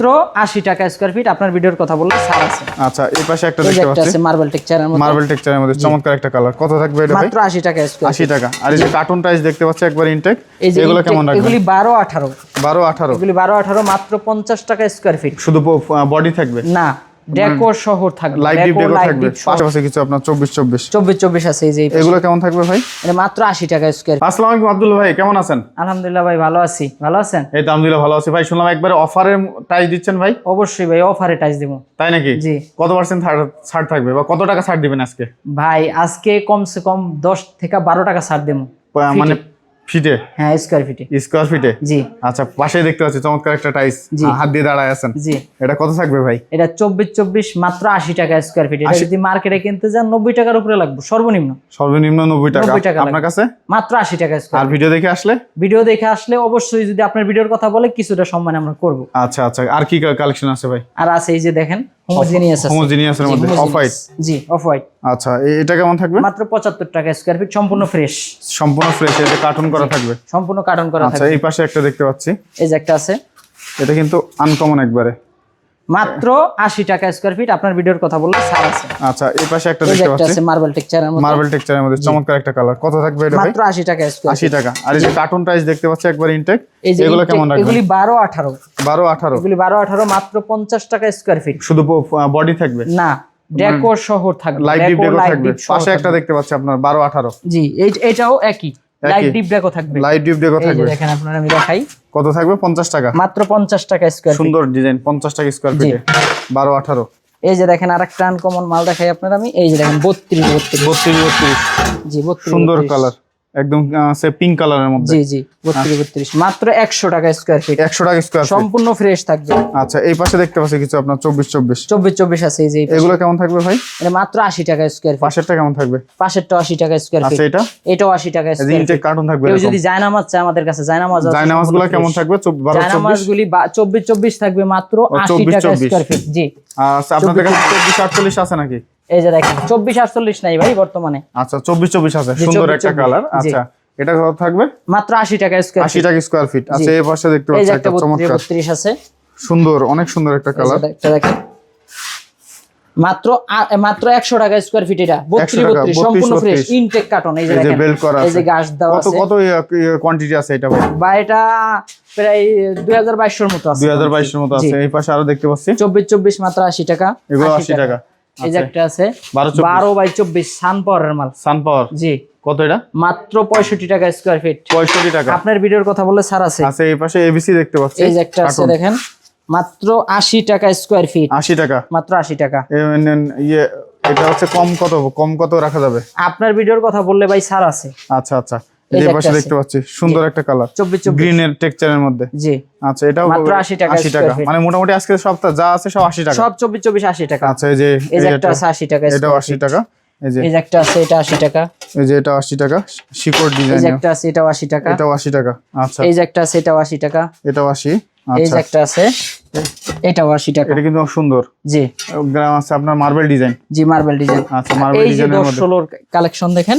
মাত্র 80 টাকা square feet. আপনার ভিডিওর কথা বললে ছাড় আছে। আচ্ছা এই পাশে একটা দেখতে পাচ্ছি, আছে মার্বেল টেক্সচারের মধ্যে। মার্বেল টেক্সচারের মধ্যে চমৎকার একটা কালার। কত থাকবে এটা ভাই? মাত্র 80 টাকা স্কয়ার 80 টাকা। আর এই যে কার্টুন টাইস দেখতে পাচ্ছি একবার ইনটেক, এগুলো কেমন রাখবেন? এগুলি 12 18 12 18, এগুলি 12 18 মাত্র 50 টাকা স্কয়ার ফিট। শুধু বডি থাকবে না, ডেকোর শহর থাকবে, লাইভ ডিপ ডেকো থাকবে। পাশাপাশি কিছু আপনার 24 24 24 24 আছে। এই যে এগুলো কেমন থাকবে ভাই? এটা মাত্র 80 টাকা স্কয়ার। আসসালামু আলাইকুম আব্দুল ভাই, কেমন আছেন? আলহামদুলিল্লাহ ভাই, ভালো আছি। ভালো আছেন? এই তো আলহামদুলিল্লাহ ভালো আছি ভাই। শুনলাম একবারে অফারের টাইস দিচ্ছেন ভাই? অবশ্যই ভাই, অফারে টাইস দেব। তাই নাকি? জি। কত % ছাড় থাকবে বা কত টাকা ছাড় দিবেন আজকে? ভাই আজকে কমসে কম 10 থেকে 12 টাকা ছাড় দেব। মানে ফিটে? হ্যাঁ, স্কয়ার ফিটে। স্কয়ার ফিটে? জি। আচ্ছা পাশেই দেখতে পাচ্ছি চমৎকার একটা টাইস, হাত দিয়ে দাঁড়ায় আছেন। জি। এটা কত থাকবে ভাই? এটা 24 24 মাত্র 80 টাকা স্কয়ার ফিট। এটা যদি মার্কেটে কিনতে যান 90 টাকার উপরে লাগবে সর্বনিম্ন। সর্বনিম্ন 90 টাকা। 90 টাকা আপনার কাছে মাত্র 80 টাকা স্কয়ার। আর ভিডিও দেখে আসলে? ভিডিও দেখে আসলে অবশ্যই যদি আপনার ভিডিওর কথা বলে কিছুটা সম্মান আমরা করব। আচ্ছা আচ্ছা। আর কি কালেকশন আছে ভাই? আর আছে এই যে দেখেন হোমোজিনিয়াস আছে। হোমোজিনিয়াসের মধ্যে অফ হোয়াইট। জি, অফ হোয়াইট। আচ্ছা এটা কেমন থাকবে? মাত্র 75 টাকা স্কয়ার ফিট, সম্পূর্ণ ফ্রেশ। সম্পূর্ণ ফ্রেশ, এটা কার্টুন করা থাকবে? সম্পূর্ণ কার্টুন করা থাকবে। আচ্ছা এই পাশে একটা দেখতে পাচ্ছি, এই যে একটা আছে, এটা কিন্তু আনকমন একবারে। মাত্র 80 টাকা স্কয়ার ফিট। আপনার ভিডিওর কথা বললে ছাড় আছে। আচ্ছা এই পাশে একটা দেখতে পাচ্ছি, আছে মার্বেল টেক্সচারের মধ্যে। মার্বেল টেক্সচারের মধ্যে চমৎকার একটা কালার। কত থাকবে এটা ভাই? মাত্র 80 টাকা স্কয়ার 80 টাকা। আর এই যে কার্টুন টাইস দেখতে পাচ্ছি একবার ইনটেক, এগুলো কেমন রাখবেন? এগুলি 12 18 12 18, এগুলি 12 18 মাত্র 50 টাকা স্কয়ার ফিট। শুধু বডি থাকবে? না, ডেকোর শহর থাকবে, লাইভ ডিপ ডেকো থাকবে। পাশে একটা দেখতে পাচ্ছি আপনার 12 18। জি, এটাও একই লাইভ ডিপ ডেকো থাকবে। লাইভ ডিপ ডেকো এই যে থাকবে। দেখেন আপনারা, আমি দেখাই। কত থাকবে? 50 টাকা। মাত্র 50 টাকা স্কয়ার ফিট। সুন্দর ডিজাইন, 50 টাকা স্কয়ার ফিটে 12 18। এই যে দেখেন আরেকটা আনকমন মাল দেখাই আপনারা আমি। এই যে দেখেন 32 32। জি 32। সুন্দর কালার, একদম সে পিঙ্ক কালারের মধ্যে। জি জি 32 মাত্র 100 টাকা স্কয়ার ফিট। 100 টাকা স্কয়ার ফিট, সম্পূর্ণ ফ্রেশ থাকবে। আচ্ছা এই পাশে দেখতে পাচ্ছি কিছু আপনার 24 24 24 24 আছে। এই যে এগুলো কেমন থাকবে ভাই? এটা মাত্র 80 টাকা স্কয়ার ফিট। পাশেরটা কেমন থাকবে? পাশেরটা 80 টাকা স্কয়ার ফিট। আচ্ছা এটাও 80 টাকা স্কয়ার ফিট। ইনটেক কার্টুন থাকবে। কেউ যদি জায়নামাজ চায় আমাদের কাছে, জায়নামাজগুলো কেমন থাকবে? 12 24। জায়নামাজগুলি 24 24 থাকবে মাত্র 80 টাকা স্কয়ার ফিট। জি। আচ্ছা আপনাদের কাছে 24 48 আছে নাকি? এই যে দেখেন 24 48 নাই ভাই বর্তমানে। আচ্ছা 24 24 আছে, সুন্দর একটা কালার। আচ্ছা এটা কত থাকবে? মাত্র 80 টাকা স্কয়ার ফিট। 80 টাকা স্কয়ার ফিট। আচ্ছা এই পাশে দেখতে পাচ্ছি একটা চমৎকার 32 আছে, সুন্দর, অনেক সুন্দর একটা কালার। এটা দেখেন মাত্র 100 টাকা স্কয়ার ফিট। এটা 32 সম্পূর্ণ ফ্রেশ ইনটেক কার্টন। এই যে দেখেন বেল করা আছে, এই যে গাছ দেওয়া আছে। কত কোয়ান্টিটি আছে এটা ভাই? বা এটা প্রায় 2022 এর মতো আছে। 2022 এর মতো আছে। এই পাশে আরো দেখতে পাচ্ছি 24 24 মাত্র 80 টাকা। এগুলো 80 টাকা। এই যে একটা আছে 12 বাই 24 সান পাওয়ারের মাল। সান পাওয়ার? জি। কত এটা? মাত্র 65 টাকা স্কয়ার ফিট। 65 টাকা। আপনার ভিডিওর কথা বললে ছাড় আছে। আচ্ছা এই পাশে এবিসি দেখতে পাচ্ছি, এই যে একটা আছে দেখেন মাত্র 80 টাকা স্কয়ার ফিট। 80 টাকা মাত্র 80 টাকা। এটা হচ্ছে কম কত রাখা যাবে? আপনার ভিডিওর কথা বললে ভাই ছাড় আছে। আচ্ছা আচ্ছা এই পাশে দেখতে পাচ্ছি সুন্দর একটা কালার 24 গ্রিন এর টেক্সচারের মধ্যে। জি। আচ্ছা এটাও মাত্র 80 টাকা। 80 টাকা মানে মোটামুটি আজকে সপ্তাহ যা আছে সব 80 টাকা। সব 24 24 80 টাকা। আচ্ছা এই যে একটা আছে 80 টাকা। এটাও 80 টাকা। এই যে একটা আছে এটা 80 টাকা। এই যে এটা 80 টাকা শিকড় ডিজাইন। এই যে একটা আছে এটাও 80 টাকা। এটাও 80 টাকা। আচ্ছা এই যে একটা আছে এটাও 80 টাকা। এটাও 80। এই যে আচ্ছা একটা আছে এটাও 80 টাকা। এটা কিন্তু সুন্দর। জি। গ্রাম আছে আপনার মার্বেল ডিজাইন। জি মার্বেল ডিজাইন। আচ্ছা মার্বেল ডিজাইনের মধ্যে 10 16 কালেকশন দেখেন।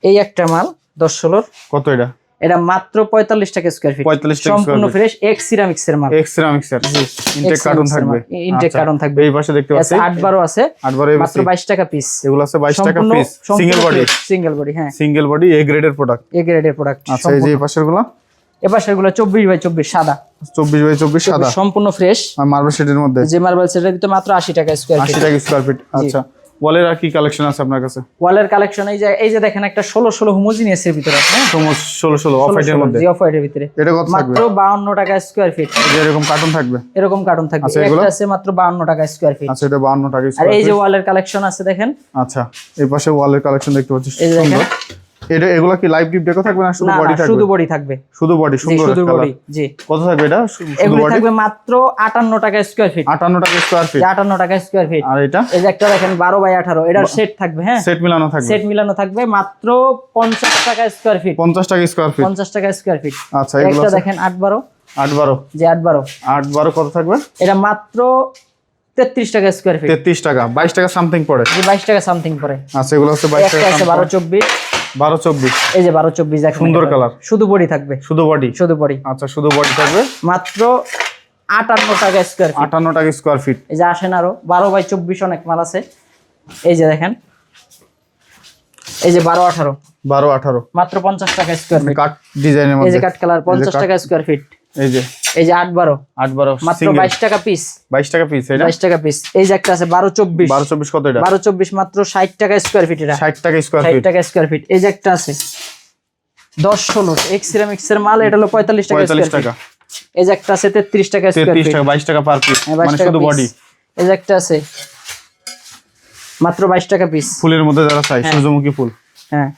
এই একটা মাল 10 16। কত এটা? এটা মাত্র 45 টাকা স্কয়ার ফিট। 45 টাকা সম্পূর্ণ ফ্রেশ এক্স সিরামিক্স এর মাল। এক্স সিরামিক্স এর ইনটেক কার্টন থাকবে। ইনটেক কার্টন থাকবে। এই পাশে দেখতে পাচ্ছি 8 12 আছে। 8 12 মাত্র 22 টাকা পিস। এগুলো আছে 22 টাকা piece. Single body? Single body, হ্যাঁ সিঙ্গেল বডি এ গ্রেডের প্রোডাক্ট। এ গ্রেডের প্রোডাক্ট। আচ্ছা এই যে এই পাশের গুলো? এই পাশের গুলো 24 বাই 24 সাদা। 24 বাই 24 সাদা সম্পূর্ণ ফ্রেশ আর মার্বেল শেডের মধ্যে। যে মার্বেল শেডের ভিতরে মাত্র 80 টাকা স্কয়ার ফিট। 80 টাকা স্কয়ার ফিট। আচ্ছা ওয়ালের আর কি কালেকশন আছে আপনার কাছে? ওয়ালের কালেকশন এই যে দেখেন একটা 16 16 হোমোজিনিয়াস এর ভিতরে আছে। 16 16 অফ হোয়াইটের মধ্যে। জি অফ হোয়াইটের ভিতরে। এটা কত থাকবে? মাত্র 52 টাকা স্কয়ার ফিট। এরকম কার্টন থাকবে? এরকম কার্টন থাকবে। একটা আছে মাত্র 52 টাকা স্কয়ার ফিট। আচ্ছা এটা 52 টাকা আর স্কয়ার ফিট। এই যে ওয়ালের কালেকশন আছে দেখেন। আচ্ছা এই পাশে ওয়ালের কালেকশন দেখতে পাচ্ছি এই দেখেন। এটা এগুলা কি লাইভ ডিপ ডেকো থাকবে না শুধু বডি থাকবে? শুধু বডি থাকবে। শুধু বডি সুন্দর শুধু কালার। বডি। জি। কত থাকবে এটা? শুধু এগুলো বডি থাকবে মাত্র 58 টাকা স্কয়ার ফিট। 58 টাকা স্কয়ার ফিট। 58 টাকা স্কয়ার ফিট। আর এটা? এই যে একটা দেখেন 12 বাই 18 এটার সেট থাকবে, হ্যাঁ সেট মিলানো থাকবে। সেট মিলানো থাকবে মাত্র 50 টাকা স্কয়ার ফিট। 50 টাকা স্কয়ার ফিট। 50 টাকা স্কয়ার ফিট। আচ্ছা এগুলো একটা দেখেন 8 12। 8 12। জি 8 12। 8 12 কত থাকবে? এটা মাত্র 33 টাকা স্কয়ার ফিট। 33 টাকা 22 টাকা সামথিং পড়ে। জি 22 টাকা সামথিং পড়ে। আচ্ছা এগুলো হচ্ছে 22 টাকা। একটা আছে 12 24। 12 24। এই যে 12 24 দেখেন সুন্দর কালার। শুধু বডি থাকবে। শুধু বডি? শুধু বডি। আচ্ছা শুধু বডি থাকবে মাত্র 58 টাকা স্কয়ার ফিট। 58 টাকা স্কয়ার ফিট। এই যে আসেন আরো 12 বাই 24 অনেক মাল আছে। এই যে দেখেন, এই যে 12 18 মাত্র 50 টাকা স্কয়ার ফিট। কাট ডিজাইনের মধ্যে, এই যে কাট কালার 50 টাকা স্কয়ার ফিট। এই যে 8 12 মাত্র 22 টাকা পিস। 22 টাকা পিস, এটা 22 টাকা পিস। এই যে একটা আছে 12 24 কত এটা? 12 24 মাত্র 60 টাকা স্কয়ার ফিট। এটা 60 টাকা স্কয়ার 60 ফিট। টাকা স্কয়ার ফিট। এই যে একটা আছে 10 16 এক্স সিরামিক্স এর মাল, এটা হলো 45 টাকা স্কয়ার ফিট। এই যে একটা আছে 33 টাকা স্কয়ার ফিট। 33 টাকা, 22 টাকা পার পিস, মানে শুধু বডি। এই যে একটা আছে মাত্র 22 টাকা পিস, ফুলের মধ্যে যারা চাই সূর্যমুখী ফুল। হ্যাঁ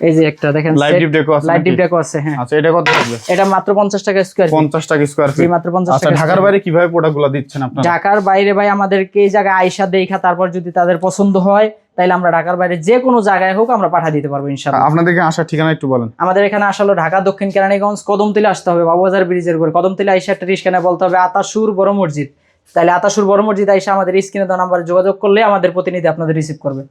এই যে একটা দেখেন লাইট ডিপ ডেকো আছে, লাইট ডিপ ডেকো আছে। হ্যাঁ আচ্ছা, এটা কত থাকবে? এটা মাত্র 50 টাকা স্কয়ার ফিট। 50 টাকা স্কয়ার জি ফিট, মাত্র 50 আচ্ছা। টাকা। ঢাকার বাইরে কিভাবে প্রোডাক্টগুলো দিচ্ছেন আপনারা? ঢাকার বাইরে ভাই আমাদেরকে এই জায়গায় আয়শা দেখা, তারপর যদি তাদের পছন্দ হয় তাহলে আমরা ঢাকার বাইরে যে কোনো জায়গায় হোক আমরা পাঠিয়ে দিতে পারবো ইনশাআল্লাহ। আপনাদেরকে আসার ঠিকানা একটু বলেন। আমাদের এখানে আসলে ঢাকা দক্ষিণ কেরানীগঞ্জ কদমতলী আসতে হবে, বাবুবাজার ব্রিজের করে কদমতলী আইসা একটা রিস্কানে বলতে হবে আতাসুর বড় মসজিদ। তাহলে আতাসুর বড় মসজিদ আইসা আমাদের স্ক্রিনে দেওয়া নাম্বারে যোগাযোগ করলে আমাদের প্রতিনিধি আপনাদের রিসিভ করবে।